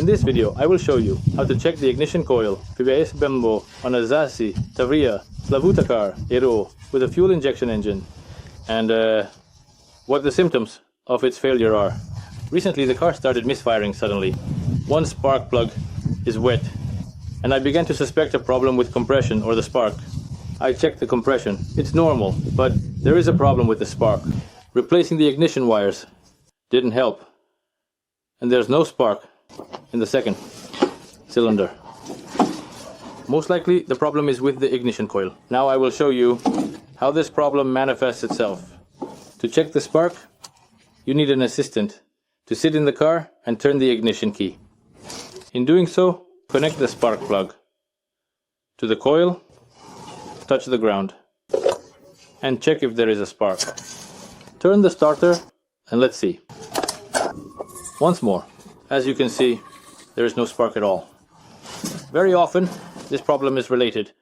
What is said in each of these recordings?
this video, I will show you how to check the ignition coil PBS Bembo on a Zassi, Tavria, Slavuta car, Aero with a fuel injection engine, and what the symptoms of its failure are. Recently the car started misfiring suddenly. One spark plug is wet, and I began to suspect a problem with compression or the spark. I checked the compression. It's normal, but there is a problem with the spark. Replacing the ignition wires didn't help, and there's no spark in the second cylinder. Most likely the problem is with the ignition coil. Now I will show you how this problem manifests itself. To check the spark, you need an assistant to sit in the car and turn the ignition key. In doing so, connect the spark plug to the coil, touch the ground, and check if there is a spark. Turn the starter and let's see. Once more. As you can see, there is no spark at all. Very often, this problem is related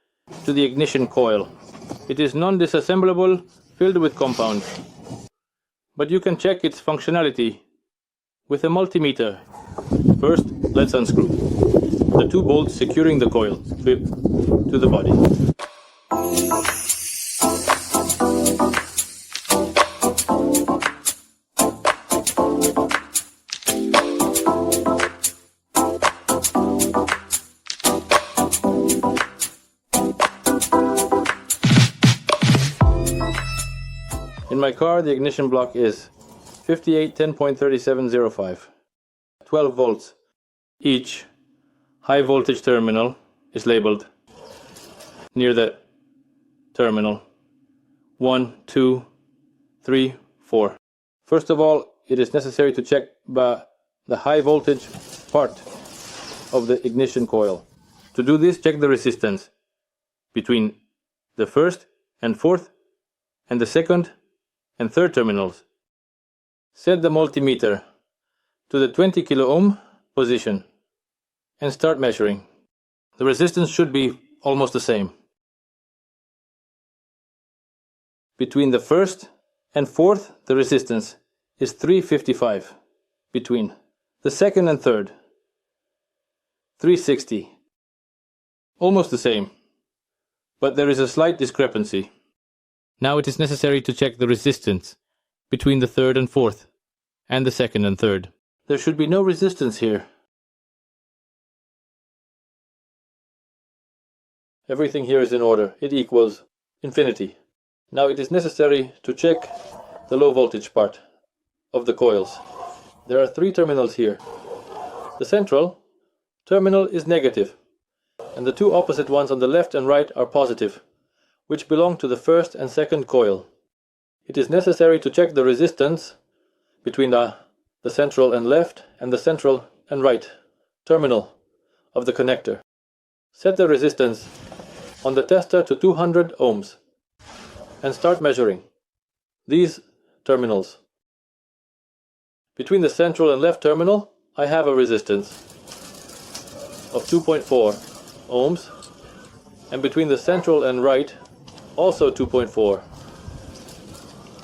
to the ignition coil. It is non-disassemblable, filled with compound. But you can check its functionality with a multimeter. First, let's unscrew the two bolts securing the coil to the body. In my car, the ignition block is 5810.3705, 12 volts. Each high voltage terminal is labeled near the terminal 1, 2, 3, 4. First of all, it is necessary to check the high voltage part of the ignition coil. To do this, check the resistance between the first and fourth and the second and third terminals. Set the multimeter to the 20 kilo ohm position and start measuring. The resistance should be almost the same. Between the first and fourth, the resistance is 355. Between the second and third, 360. Almost the same, but there is a slight discrepancy. Now it is necessary to check the resistance between the third and fourth, and the second and third. There should be no resistance here. Everything here is in order. It equals infinity. Now it is necessary to check the low voltage part of the coils. There are 3 terminals here. The central terminal is negative, and the 2 opposite ones on the left and right are positive, which belong to the first and second coil. It is necessary to check the resistance between the central and left and the central and right terminal of the connector. Set the resistance on the tester to 200 ohms and start measuring these terminals. Between the central and left terminal, I have a resistance of 2.4 ohms, and between the central and right, also 2.4.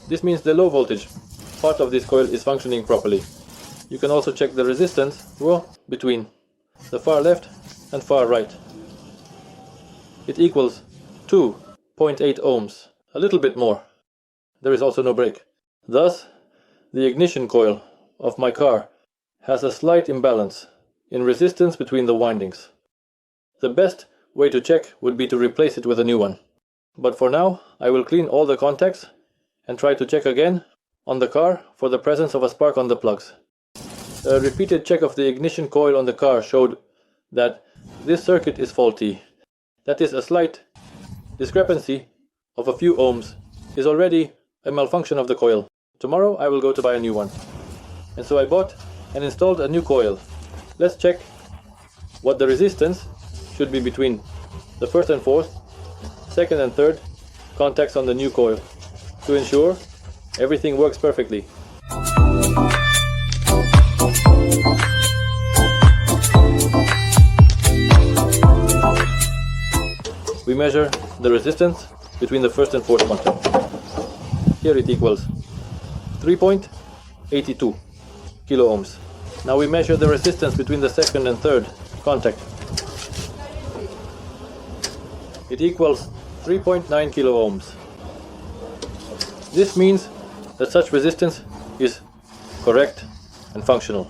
This means the low voltage part of this coil is functioning properly. You can also check the resistance between the far left and far right. It equals 2.8 ohms, a little bit more. There is also no break. Thus, the ignition coil of my car has a slight imbalance in resistance between the windings. The best way to check would be to replace it with a new one. But for now, I will clean all the contacts and try to check again on the car for the presence of a spark on the plugs. A repeated check of the ignition coil on the car showed that this circuit is faulty. That is, a slight discrepancy of a few ohms is already a malfunction of the coil. Tomorrow I will go to buy a new one. And so I bought and installed a new coil. Let's check what the resistance should be between the first and fourth, second and third contacts on the new coil to ensure everything works perfectly. We measure the resistance between the first and fourth contact. Here it equals 3.82 kilo ohms. Now we measure the resistance between the second and third contact. It equals 3.9 kilo ohms. This means that such resistance is correct and functional.